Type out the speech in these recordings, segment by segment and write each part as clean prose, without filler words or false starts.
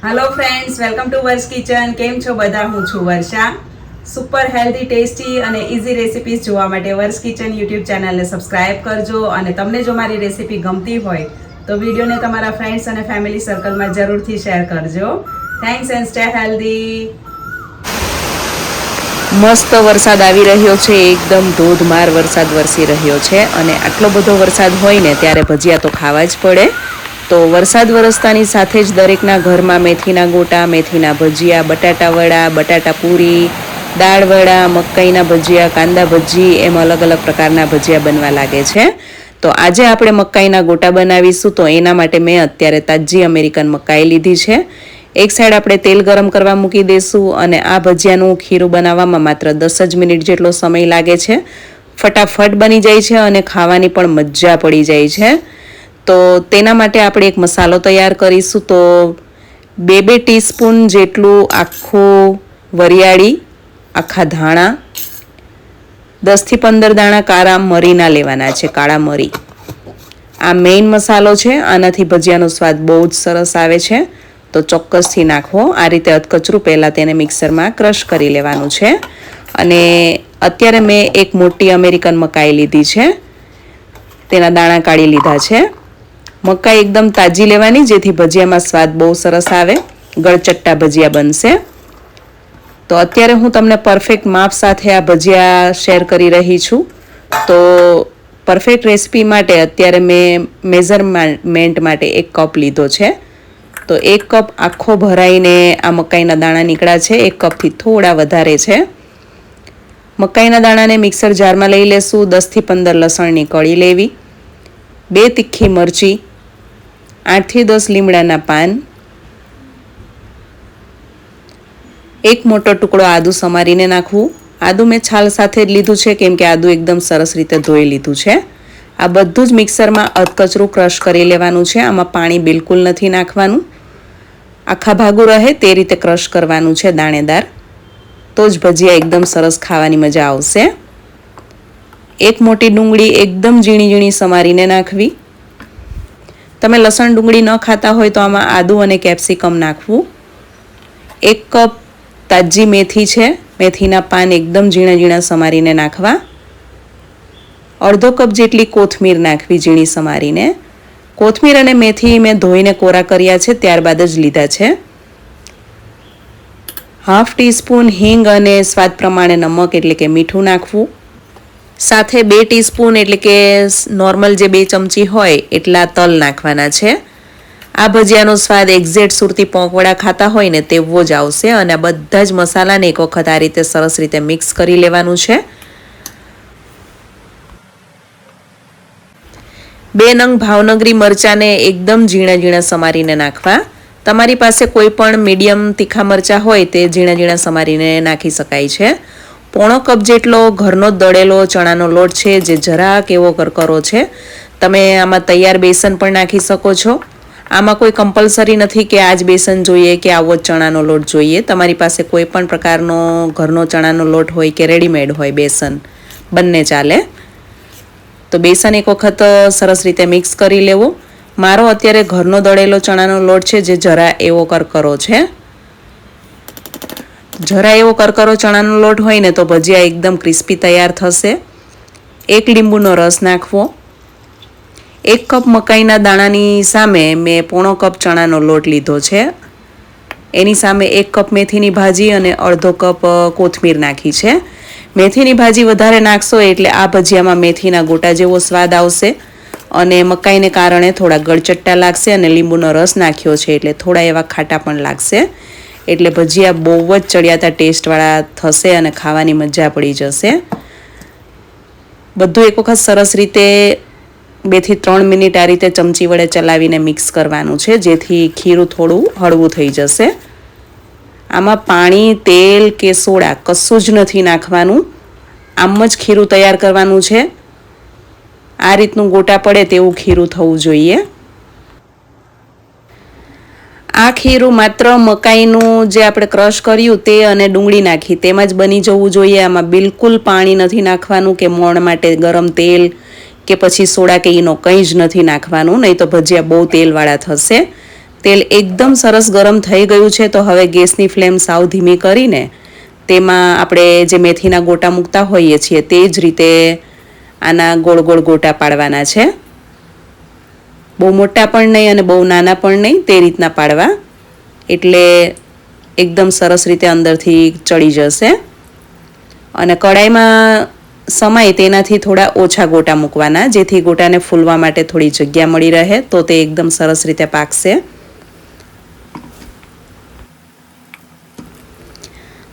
Hello friends, welcome to વર્સ kitchen. કેમ છો બધા? હું છું વર્ષા. સુપર હેલ્ધી, ટેસ્ટી અને ઇઝી રેસિપીઝ જોવા માટે વર્સ કિચન યુટ્યુબ ચેનલને સબસ્ક્રાઇબ કરજો. અને તમને જો મારી રેસિપી ગમતી હોય તો વિડીયોને તમારા ફ્રેન્ડ્સ અને ફેમિલી સર્કલમાં જરૂરથી શેર કરજો. Thanks and stay healthy. મસ્ત વરસાદ આવી રહ્યો છે, એકદમ ધોધમાર વરસાદ વરસી રહ્યો છે અને આટલો બધો વરસાદ હોય ને ત્યારે ભજીયા તો ખાવા જ પડે. તો વરસાદ વરસતાની સાથે જ દરેકના ઘરમાં મેથીના ગોટા, મેથીના ભજીયા, બટાટા વડા, બટાટા પૂરી, દાળ વડા, મકાઈના ભજીયા, કાંદા ભજી એમ અલગ અલગ પ્રકારના ભજીયા બનવા લાગે છે. તો આજે આપણે મકાઈના ગોટા બનાવીશું. તો એના માટે મેં અત્યારે તાજી અમેરિકન મકાઈ લીધી છે. એક સાઈડ આપણે તેલ ગરમ કરવા મૂકી દઈશું અને આ ભજીયાનું ખીરું બનાવવામાં માત્ર 10 જ મિનિટ જેટલો સમય લાગે છે. ફટાફટ બની જાય છે અને ખાવાની પણ મજા પડી જાય છે. તો તેના માટે આપણે એક મસાલો તૈયાર કરીશું. તો 2 ટીસ્પૂન જેટલું આખું વરિયાળી, આખા ધાણા, 10થી 15 દાણા કાળા મરીના લેવાના છે. કાળા મરી આ મેઇન મસાલો છે. આનાથી ભજીયાનો સ્વાદ બહુ જ સરસ આવે છે. તો ચોક્કસથી નાખવો. આ રીતે અધકચરું પહેલાં તેને મિક્સરમાં ક્રશ કરી લેવાનું છે. અને અત્યારે મેં એક મોટી અમેરિકન મકાઈ લીધી છે, તેના દાણા કાઢી લીધા છે. મકાઈ એકદમ તાજી લેવાની, જેથી ભજીયામાં સ્વાદ બહુ સરસ આવે, ગળચટ્ટા ભજીયા બનશે. તો અત્યારે હું તમને પરફેક્ટ માપ સાથે આ ભજીયા શેર કરી રહી છું. તો પરફેક્ટ રેસિપી માટે અત્યારે મેં મેઝરમેન્ટ માટે 1 કપ લીધો છે. તો 1 કપ આખો ભરાઈને આ મકાઈના દાણા નીકળ્યા છે. 1 કપથી થોડા વધારે છે. મકાઈના દાણાને મિક્સર જારમાં લઈ લેશું. 10થી 15 લસણની કળી લેવી, 2 તીખી મરચી, 8થી 10 લીમડાના પાન, 1 મોટો ટુકડો આદુ સમારીને નાખવું. આદુ મેં છાલ સાથે જ લીધું છે, કેમ કે આદુ એકદમ સરસ રીતે ધોઈ લીધું છે. આ બધું જ મિક્સરમાં અધકચરું ક્રશ કરી લેવાનું છે. આમાં પાણી બિલકુલ નથી નાખવાનું. આખા ભાગું રહે તે રીતે ક્રશ કરવાનું છે, દાણેદાર. તો જ ભજીયા એકદમ સરસ ખાવાની મજા આવશે. 1 મોટી ડુંગળી એકદમ ઝીણી ઝીણી સમારીને નાખવી. તમે લસણ ડુંગળી ન ખાતા હોય તો આમાં આદુ અને કેપ્સિકમ નાખવું. 1 કપ તાજી મેથી છે, મેથીના પાન એકદમ ઝીણા ઝીણા સમારીને નાખવા. અડધો કપ જેટલી કોથમીર નાખવી, ઝીણી સમારીને. કોથમીર અને મેથી મેં ધોઈને કોરા કર્યા છે, ત્યારબાદ જ લીધા છે. 1/2 ટીસ્પૂન હિંગ અને સ્વાદ પ્રમાણે નમક એટલે કે મીઠું નાખવું. સાથે 2 ટીસ્પૂન એટલે કે નોર્મલ જે 2 ચમચી હોય એટલા તલ નાખવાના છે. આ ભજીયાનો સ્વાદ એક્ઝેક્ટ સુરતી પોંકવડા ખાતા હોય ને તેવો જ આવશે. અને આ બધા જ મસાલાને એક વખત આ રીતે સરસ રીતે મિક્સ કરી લેવાનું છે. 2 નંગ ભાવનગરી મરચાંને એકદમ ઝીણા ઝીણા સમારીને નાખવા. તમારી પાસે કોઈ પણ મીડિયમ તીખા મરચાં હોય તે ઝીણા ઝીણા સમારીને નાખી શકાય છે. 1/4 કપ જેટલો ઘરનો દળેલો ચણાનો લોટ છે, જે જરાક એવો કરકરો છે. તમે આમાં તૈયાર બેસન પણ નાખી શકો છો. આમાં કોઈ કમ્પલસરી નથી કે આ જ બેસન જોઈએ કે આવો જ ચણાનો લોટ જોઈએ. તમારી પાસે કોઈ પણ પ્રકારનો ઘરનો ચણાનો લોટ હોય કે રેડીમેડ હોય બેસન, બંને ચાલે. તો બેસન એક વખત સરસ રીતે મિક્સ કરી લેવું. મારો અત્યારે ઘરનો દળેલો ચણાનો લોટ છે, જે જરા એવો કરકરો છે. જરા એવો કરકરો ચણાનો લોટ હોય ને તો ભજીયા એકદમ ક્રિસ્પી તૈયાર થશે. 1 લીંબુનો રસ નાખવો. 1 કપ મકાઈના દાણાની સામે મેં 1/4 કપ ચણાનો લોટ લીધો છે. એની સામે 1 કપ મેથીની ભાજી અને અડધો કપ કોથમીર નાખી છે. મેથીની ભાજી વધારે નાખશો એટલે આ ભજીયામાં મેથીના ગોટા જેવો સ્વાદ આવશે અને મકાઈને કારણે થોડા ગળચટ્ટા લાગશે. અને લીંબુનો રસ નાખ્યો છે એટલે થોડા એવા ખાટા પણ લાગશે. એટલે ભજીયા બહુ જ ચડિયાતા ટેસ્ટવાળા થશે અને ખાવાની મજા પડી જશે. બધું એક વખત સરસ રીતે 2 થી 3 મિનિટ આ રીતે ચમચી વડે ચલાવીને મિક્સ કરવાનું છે, જેથી ખીરું થોડું હળવું થઈ જશે. આમાં પાણી, તેલ કે સોડા કશું જ નથી નાખવાનું. આમ જ ખીરું તૈયાર કરવાનું છે. આ રીતનું ગોટા પડે તેવું ખીરું થવું જોઈએ. આ ખીરું માત્ર મકાઈનું જે આપણે ક્રશ કર્યું તે અને ડુંગળી નાખી તેમાં જ બની જવું જોઈએ. આમાં બિલકુલ પાણી નથી નાખવાનું કે મોણ માટે ગરમ તેલ કે પછી સોડા કે ઈનો કંઈ જ નથી નાખવાનું, નહીં તો ભજીયા બહુ તેલવાળા થશે. તેલ એકદમ સરસ ગરમ થઈ ગયું છે. તો હવે ગેસની ફ્લેમ સાવ ધીમી કરીને તેમાં આપણે જે મેથીના ગોટા મૂકતા હોઈએ છીએ તે જ રીતે આના ગોળ ગોળ ગોટા પાડવાના છે. બહુ મોટા પણ નહીં અને બહુ નાના પણ નહીં, તે રીતના પાડવા, એટલે એકદમ સરસ રીતે અંદરથી ચડી જશે. અને કડાઈમાં સમાય તેનાથી થોડા ઓછા ગોટા મૂકવાના, જેથી ગોટાને ફૂલવા માટે થોડી જગ્યા મળી રહે, તો તે એકદમ સરસ રીતે પાકશે.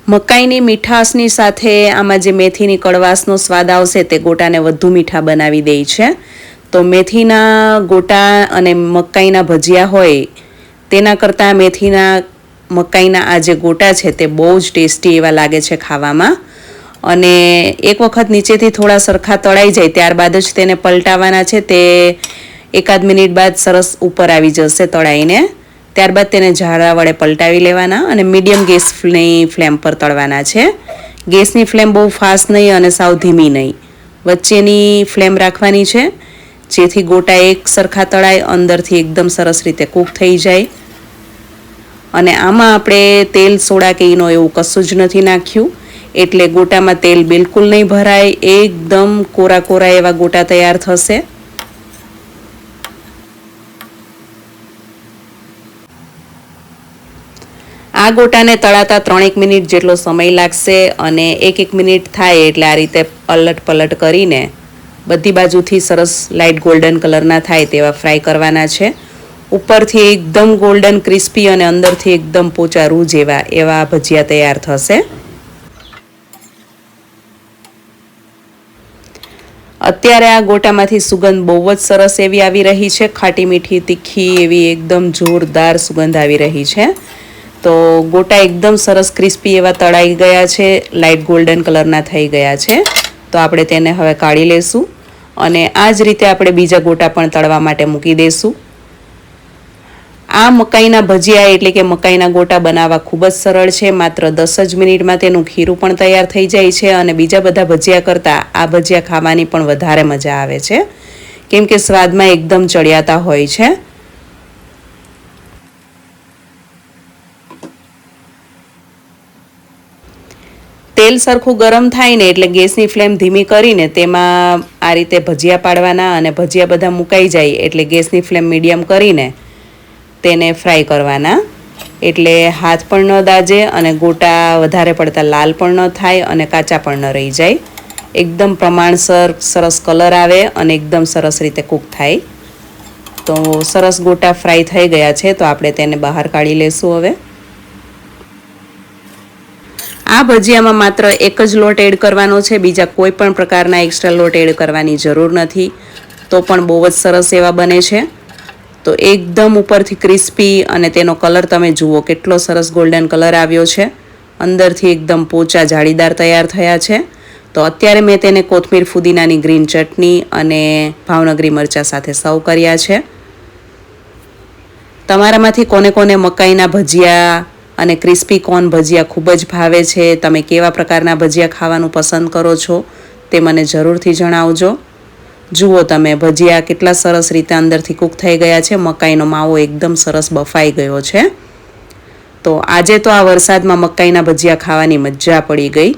મકાઈની મીઠાશની સાથે આમાં જે મેથીની કડવાશનો સ્વાદ આવશે તે ગોટાને વધુ મીઠા બનાવી દે છે. તો મેથીના ગોટા અને મકાઈના ભજીયા હોય તેના કરતાં મેથીના મકાઈના આ જે ગોટા છે તે બહુ જ ટેસ્ટી એવા લાગે છે ખાવામાં. અને એક વખત નીચેથી થોડા સરખા તળાઈ જાય ત્યારબાદ જ તેને પલટાવવાના છે. તે એકાદ મિનિટ બાદ સરસ ઉપર આવી જશે તળાઈને. ત્યારબાદ તેને ઝાડા વડે પલટાવી લેવાના અને મીડિયમ ગેસની ફ્લેમ પર તળવાના છે. ગેસની ફ્લેમ બહુ ફાસ્ટ નહીં અને સાવ ધીમી નહીં, વચ્ચેની ફ્લેમ રાખવાની છે, જેથી ગોટા એક સરખા તળાય, અંદરથી એકદમ સરસ રીતે કૂક થઈ જાય. અને આમાં આપણે તેલ, સોડા કે ઈનો એવું કશું જ નથી નાખ્યું, એટલે ગોટામાં તેલ બિલકુલ નહીં ભરાય, એકદમ કોરા કોરા એવા ગોટા તૈયાર થશે. આ ગોટાને તળાતા 3 મિનિટ જેટલો સમય લાગશે અને 1 મિનિટ થાય એટલે આ રીતે અલટ પલટ કરીને બધી બાજુથી સરસ લાઇટ ગોલ્ડન કલરના થાય તેવા ફ્રાય કરવાના છે. ઉપરથી એકદમ ગોલ્ડન ક્રિસ્પી અને અંદરથી એકદમ પોચા રૂ જેવા એવા ભજીયા તૈયાર થશે. અત્યારે આ ગોટામાંથી સુગંધ બહુ જ સરસ એવી આવી રહી છે, ખાટી મીઠી તીખી એવી એકદમ જોરદાર સુગંધ આવી રહી છે. તો ગોટા એકદમ સરસ ક્રિસ્પી એવા તળાઈ ગયા છે, લાઇટ ગોલ્ડન કલરના થઈ ગયા છે. તો આપણે તેને હવે કાઢી લેશું અને આ જ રીતે આપણે બીજા ગોટા પણ તળવા માટે મૂકી દઈશું. આ મકાઈના ભજીયા એટલે કે મકાઈના ગોટા બનાવવા ખૂબ જ સરળ છે. માત્ર 10 જ મિનિટમાં તેનું ખીરું પણ તૈયાર થઈ જાય છે અને બીજા બધા ભજીયા કરતાં આ ભજીયા ખાવાની પણ વધારે મજા આવે છે, કેમ કે સ્વાદમાં એકદમ ચડિયાતા હોય છે. તેલ સરખું ગરમ થાય ને એટલે ગેસની ફ્લેમ ધીમી કરીને તેમાં આ રીતે ભજીયા પાડવાના અને ભજીયા બધા મુકાઈ જાય એટલે ગેસની ફ્લેમ મીડિયમ કરીને તેને ફ્રાય કરવાના, એટલે હાથ પણ ન દાજે અને ગોટા વધારે પડતા લાલ પણ ન થાય અને કાચા પણ ન રહી જાય. એકદમ પ્રમાણસર સરસ કલર આવે અને એકદમ સરસ રીતે કૂક થાય. તો સરસ ગોટા ફ્રાય થઈ ગયા છે, તો આપણે તેને બહાર કાઢી લેશું. હવે આ ભજીયામાં માત્ર એક જ લોટ એડ કરવાનો છે, બીજા કોઈ પણ પ્રકારના એક્સ્ટ્રા લોટ એડ કરવાની જરૂર નથી, તો પણ બહુ જ સરસ એવા બને છે. તો એકદમ ઉપરથી ક્રિસ્પી અને તેનો કલર તમે જુઓ કેટલો સરસ ગોલ્ડન કલર આવ્યો છે, અંદરથી એકદમ પોચા જાળીદાર તૈયાર થયા છે. તો અત્યારે મેં તેને કોથમીર ફુદીનાની ગ્રીન ચટણી અને ભાવનગરી મરચાં સાથે સર્વ કર્યા છે. તમારામાંથી કોને કોને મકાઈના ભજીયા અને ક્રિસ્પી કોર્ન ભજીયા ખૂબ જ ભાવે છે, તમે કેવા પ્રકારના ભજીયા ખાવાનું પસંદ કરો છો તે મને જરૂરથી જણાવજો. જુઓ તમે ભજીયા કેટલા સરસ રીતે અંદરથી કૂક થઈ ગયા છે, મકાઈનો માવો એકદમ સરસ બફાઈ ગયો છે. તો આજે તો આ વરસાદમાં મકાઈના ભજીયા ખાવાની મજા પડી ગઈ.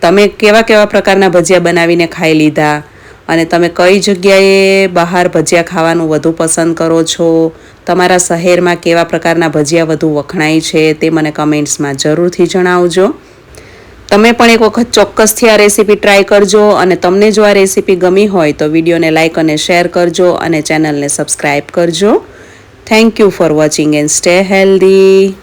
તમે કેવા કેવા પ્રકારના ભજીયા બનાવીને ખાઈ લીધા અને તમે કઈ જગ્યાએ બહાર ભજીયા ખાવાનું વધુ પસંદ કરો છો, તમારા શહેરમાં કેવા પ્રકારના ભજીયા વધુ વખણાય છે તે મને કમેન્ટ્સમાં જરૂરથી જણાવજો. તમે પણ એક વખત ચોક્કસથી આ રેસીપી ટ્રાય કરજો અને તમને જો આ રેસીપી ગમી હોય તો વિડીયોને લાઇક અને શેર કરજો અને ચેનલને સબસ્ક્રાઈબ કરજો. Thank you for watching and stay healthy.